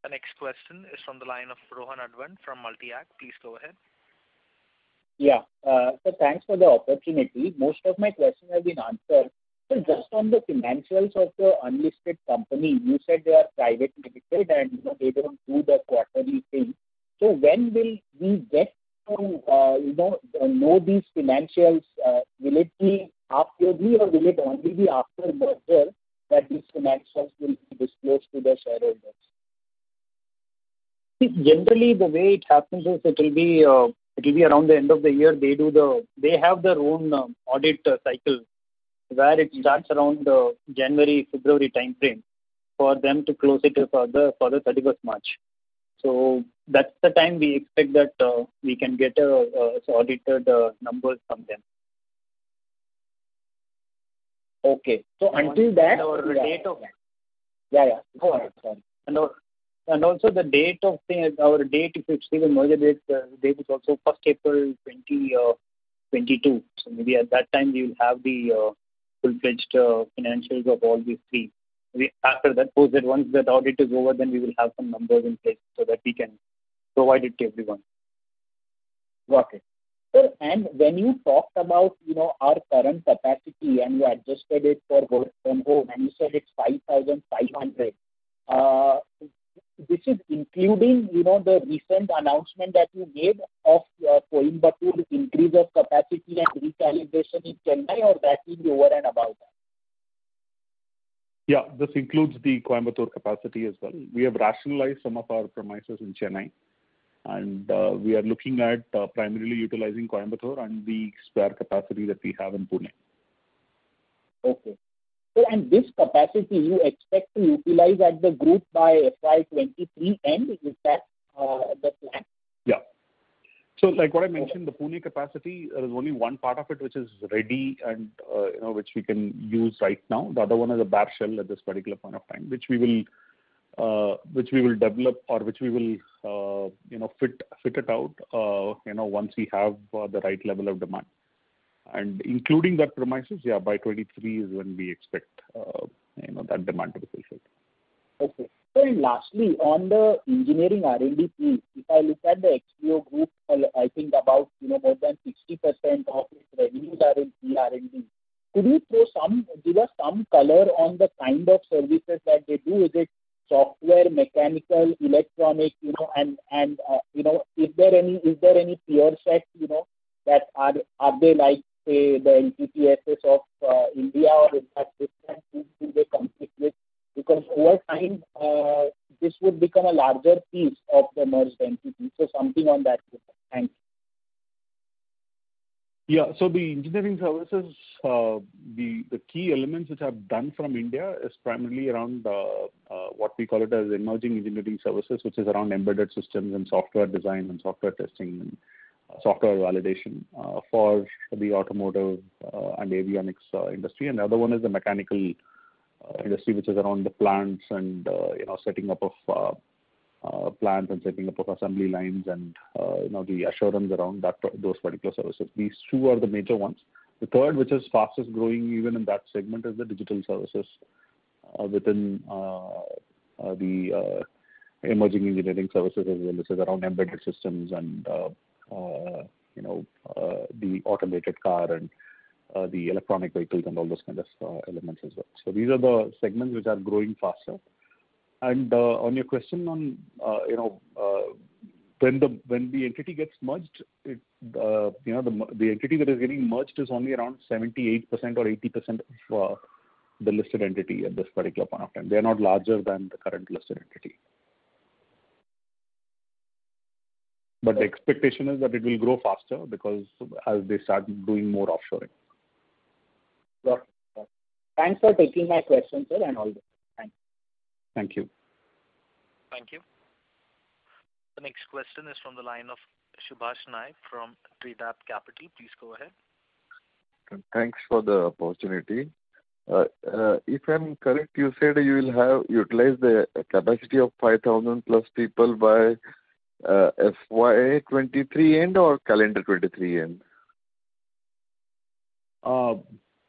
The next question is from the line of Rohan Advant from Multi-Act. Please go ahead. Yeah. So thanks for the opportunity. Most of my questions have been answered. So just on the financials of the unlisted company, you said they are private limited and they don't do the quarterly thing. So when will we get to know these financials? Will it be afterly, or will it only be after merger that these financials will be disclosed to the shareholders? Generally, the way it happens is it will be around the end of the year. They have their own audit cycle where it starts around January, February time frame for them to close it for the 31st March. So that's the time we expect that we can get audited numbers from them. Okay. So until that, our date of yeah. Go ahead. Sorry. And also the date of our date, if you see the merger date, the date is also 1st April 2022. So maybe at that time we will have the full-fledged financials of all these three. After that, once that audit is over, then we will have some numbers in place so that we can provide it to everyone. Got it. Sir, and when you talked about our current capacity and you adjusted it for work from home, and you said it's 5,500. This is including the recent announcement that you made of Coimbatore increase of capacity and recalibration in Chennai, or that will be over and above that? Yeah, this includes the Coimbatore capacity as well. We have rationalized some of our premises in Chennai, and we are looking at primarily utilizing Coimbatore and the spare capacity that we have in Pune. Okay. So, and this capacity you expect to utilize at the group by FY23 end? Is that the plan? Yeah. So, like what I mentioned, the Pune capacity, there is only one part of it which is ready and which we can use right now. The other one is a bare shell at this particular point of time, which we will which we will develop or which we will, fit it out, once we have the right level of demand. And including that premises, by 23 is when we expect, that demand to be fulfilled. Okay. So, and lastly, on the engineering R&D piece, if I look at the XPO group, I think about, more than 60% of its revenues are in R&D. Could you give us some color on the kind of services that they do? Is it software, mechanical, electronic, and is there any peer set, that are they like, say, the LTTS of India, or is that different? Who do they compete with? Because over time, this would become a larger piece of the merged entity. So something on that. Thanks. Yeah. So the engineering services, the key elements which I've done from India is primarily around what we call it as emerging engineering services, which is around embedded systems and software design and software testing and software validation for the automotive and avionics industry. And the other one is the mechanical industry, which is around the plants and setting up of plants and setting up of assembly lines and the assurance around those particular services. These two are the major ones. The third, which is fastest growing even in that segment, is the digital services within the emerging engineering services as well, which is around embedded systems and the automated car and the electronic vehicles and all those kind of elements as well. So these are the segments which are growing faster. And on your question on when the entity gets merged, the entity that is getting merged is only around 78% or 80% of the listed entity at this particular point of time. They are not larger than the current listed entity. But the expectation is that it will grow faster because as they start doing more offshoring. Got it. Thanks for taking my question, sir, and all this. Thanks. Thank you. Thank you. The next question is from the line of Subhash Naik from Tridap Capital. Please go ahead. Thanks for the opportunity. If I'm correct, you said you will have utilized the capacity of 5,000 plus people by FY 23 end or calendar 23 end?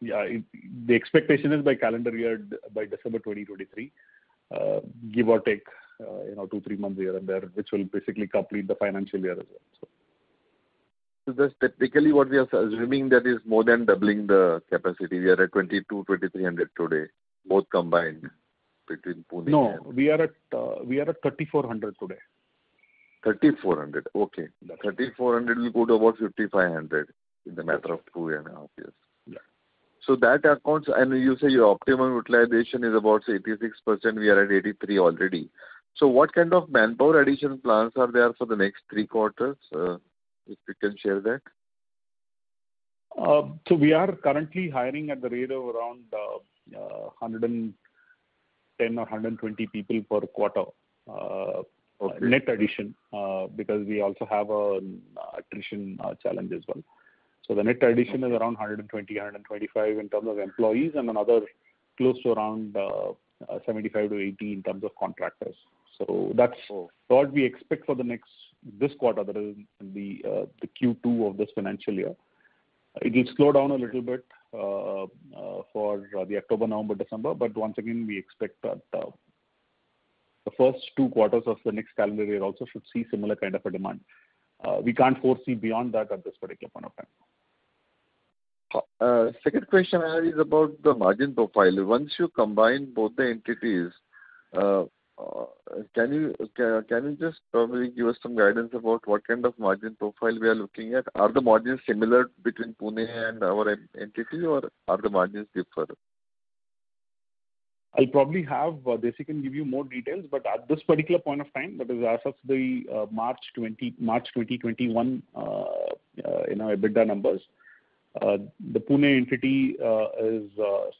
The expectation is by calendar year, by December 2023, give or take 2-3 months here and there, which will basically complete the financial year as well. So that's typically what we are assuming, that is more than doubling the capacity. We are at 2,300 today, both combined between Pune. No, we are at 3,400 today. 3,400. Okay. 3,400 will go to about 5,500 in the matter of 2.5 years. Yeah. So that accounts, and you say your optimum utilization is about 86%. We are at 83 already. So what kind of manpower addition plans are there for the next 3 quarters? If you can share that. So we are currently hiring at the rate of around 110 or 120 people per quarter. Okay. Net addition, because we also have an attrition challenge as well. So the net addition is around 120, 125 in terms of employees, and another close to around 75 to 80 in terms of contractors. So that's what we expect for this quarter, that is the Q2 of this financial year. It will slow down a little bit for the October, November, December, but once again we expect that the first 2 quarters of the next calendar year also should see similar kind of a demand. We can't foresee beyond that at this particular point of time. Second question I have is about the margin profile. Once you combine both the entities, can you just probably give us some guidance about what kind of margin profile we are looking at? Are the margins similar between Pune and our entity, or are the margins differ? I'll probably have Desi can give you more details, but at this particular point of time, that is as of the March 2021 EBITDA numbers, the Pune entity is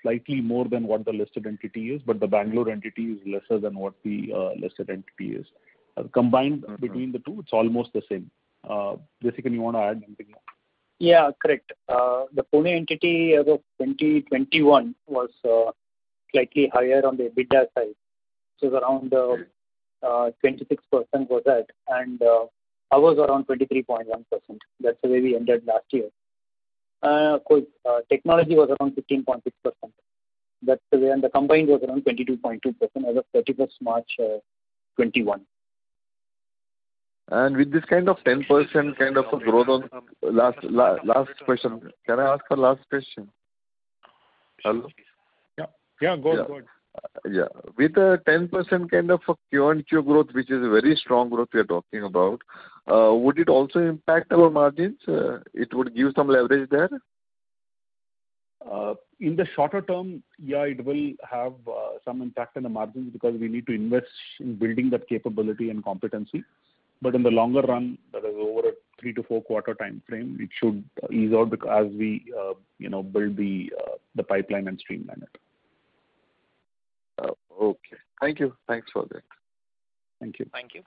slightly more than what the listed entity is, but the Bangalore entity is lesser than what the listed entity is. Combined between the two, it's almost the same. Desi, you want to add anything more? Yeah, correct. The Pune entity as of 2021 was slightly higher on the EBITDA side. is around 26% was that, and ours around 23.1%. That's the way we ended last year. Of course, technology was around 15.6%. That's the way, and the combined was around 22.2% as of 31st March 21. And with this kind of 10% kind of a growth on last question, can I ask a last question? Hello? Yeah, go ahead. Yeah. With a 10% kind of a Q-on-Q growth, which is a very strong growth we are talking about, would it also impact our margins? It would give some leverage there? In the shorter term, yeah, it will have some impact on the margins because we need to invest in building that capability and competency. But in the longer run, that is over a 3 to 4 quarter time frame, it should ease out as we build the pipeline and streamline it. Okay. Thank you. Thanks for that. Thank you. Thank you.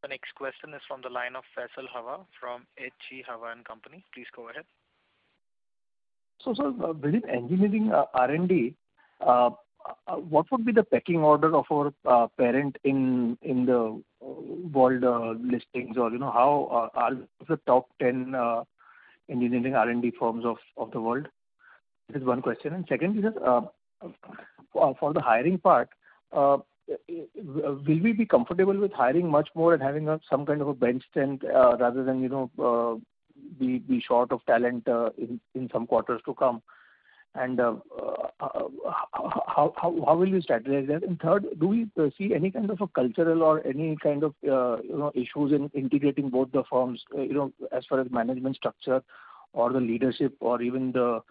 The next question is from the line of Faisal Hawa from HG Hawa and Company. Please go ahead. So, sir, within engineering R&D, what would be the pecking order of our parent in the world listings, or how are the top 10 engineering R&D firms of the world? This is one question. And second is, for the hiring part, will we be comfortable with hiring much more and having some kind of a bench strength rather than be short of talent in some quarters to come? And how will we strategize that? And third, do we see any kind of a cultural or any kind of issues in integrating both the firms, as far as management structure or the leadership or even the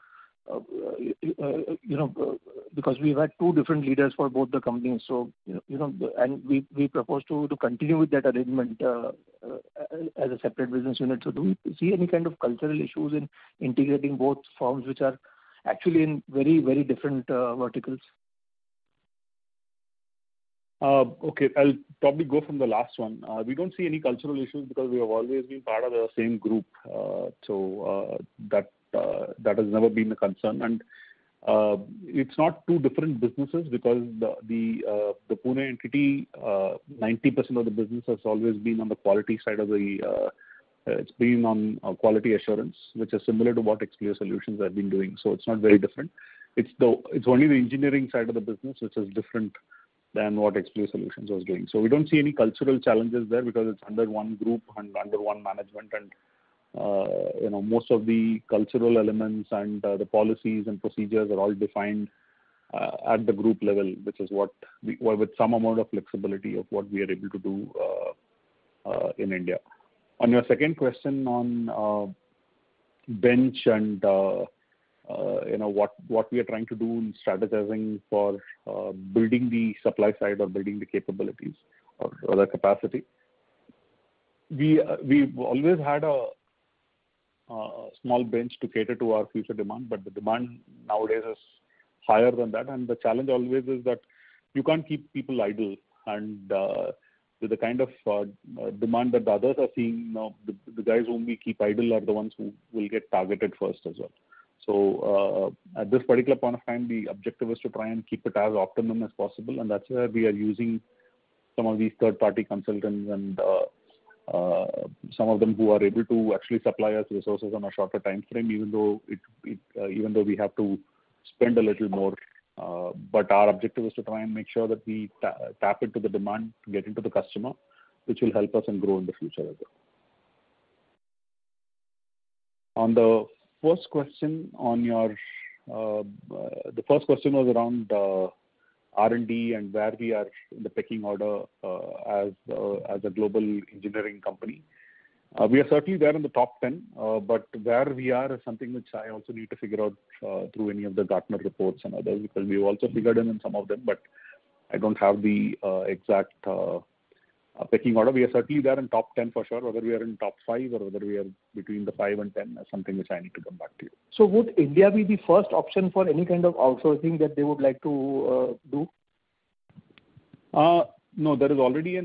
because we've had 2 different leaders for both the companies, so and we propose to continue with that arrangement as a separate business unit. So do we see any kind of cultural issues in integrating both firms, which are actually in very, very different verticals? Okay, I'll probably go from the last one. We don't see any cultural issues because we have always been part of the same group. So that has never been a concern. And it's not 2 different businesses because the Pune entity, 90% of the business has always been on the quality side of the it's been on quality assurance, which is similar to what Explio Solutions have been doing. So it's not very different. It's only the engineering side of the business which is different than what Explio Solutions was doing. So we don't see any cultural challenges there because it's under one group and under one management, and most of the cultural elements and the policies and procedures are all defined at the group level, which is what with some amount of flexibility of what we are able to do in India. On your second question on bench and what we are trying to do in strategizing for building the supply side or building the capabilities or the capacity, we've always had a small bench to cater to our future demand, but the demand nowadays is higher than that, and the challenge always is that you can't keep people idle, and with the kind of demand that the others are seeing, the guys whom we keep idle are the ones who will get targeted first as well. So at this particular point of time, the objective is to try and keep it as optimum as possible, and that's where we are using some of these third-party consultants and some of them who are able to actually supply us resources on a shorter time frame, even though we have to spend a little more. But our objective is to try and make sure that we tap into the demand, get into the customer, which will help us and grow in the future as well. On the first question the first question was around R&D and where we are in the pecking order as a global engineering company. We are certainly there in the top 10, but where we are is something which I also need to figure out through any of the Gartner reports and others, because we've also figured in some of them, but I don't have the exact pecking order. We are certainly there in top 10 for sure. Whether we are in top 5 or whether we are between the 5 and 10 is something which I need to come back to you. So would India be the first option for any kind of outsourcing that they would like to do? No, there is already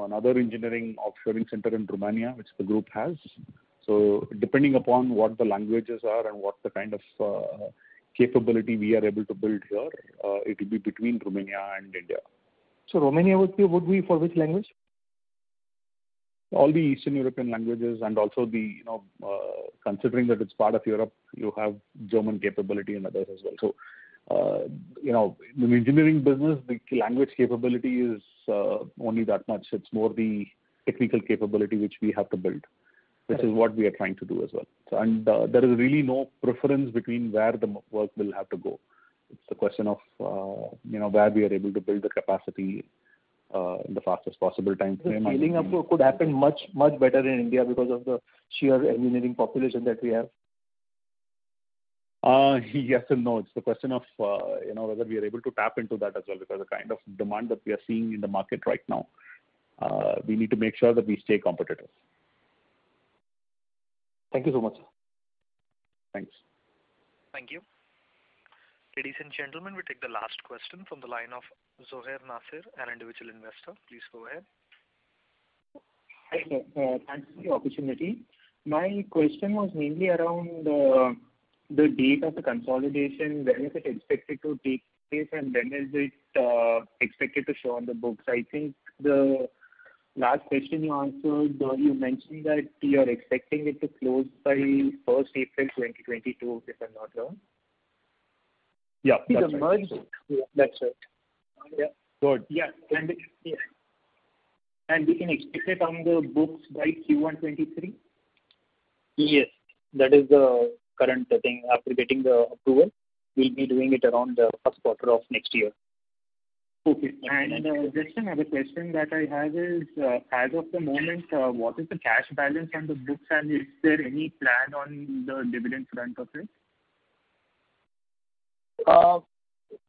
another engineering offshoring center in Romania, which the group has. So depending upon what the languages are and what the kind of capability we are able to build here, it will be between Romania and India. So Romania would be for which language? All the Eastern European languages, and also considering that it's part of Europe, you have German capability and others as well. So, in the engineering business, the language capability is only that much. It's more the technical capability which we have to build, which is what we are trying to do as well. So, and there is really no preference between where the work will have to go. It's the question of where we are able to build the capacity in the fastest possible time frame. The scaling up could happen much better in India because of the sheer engineering population that we have. Yes and no. It's the question of whether we are able to tap into that as well, because the kind of demand that we are seeing in the market right now, we need to make sure that we stay competitive. Thank you so much. Thanks. Thank you. Ladies and gentlemen, we take the last question from the line of Zohair Nasir, an individual investor. Please go ahead. Hi, sir. Thanks for the opportunity. My question was mainly around the date of the consolidation. When is it expected to take place, and when is it expected to show on the books? I think the last question you answered, you mentioned that you're expecting it to close by 1st April 2022, if I'm not wrong. Yeah, that's right. Yeah, that's right. Yeah. Good. Yeah, and we can expect it on the books by Q1 23? Yes, that is the current thing. After getting the approval, we'll be doing it around the first quarter of next year. Okay. And just another question that I have is, as of the moment, what is the cash balance on the books, and is there any plan on the dividend front of it?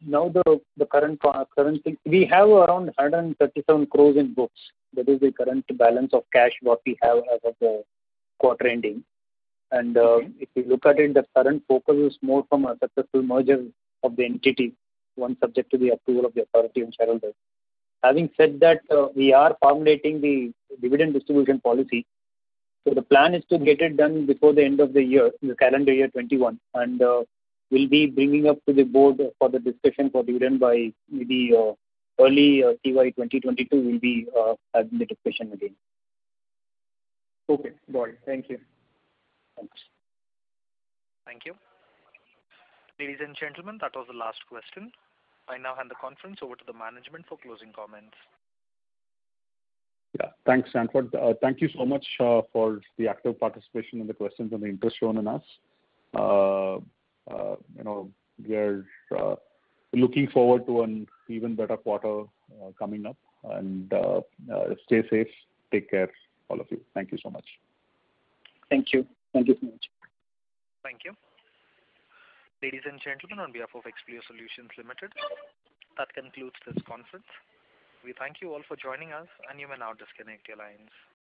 Now the current thing, we have around 137 crores in books. That is the current balance of cash what we have as of the quarter ending. And if you look at it, the current focus is more from a successful merger of the entity, one subject to the approval of the authority and shareholders. Having said that, we are formulating the dividend distribution policy. So the plan is to get it done before the end of the year, the calendar year 21, and we'll be bringing up to the board for the discussion for dividend by maybe early CY 2022. We'll be having the discussion again. Okay, got it. Thank you. Thanks. Thank you. Ladies and gentlemen, that was the last question. I now hand the conference over to the management for closing comments. Yeah, thanks, Stanford. Thank you so much for the active participation in the questions and the interest shown in us. We are looking forward to an even better quarter coming up, and stay safe. Take care, all of you. Thank you so much. Thank you. Thank you so much. Thank you. Ladies and gentlemen, on behalf of Explio Solutions Limited, that concludes this conference. We thank you all for joining us, and you may now disconnect your lines.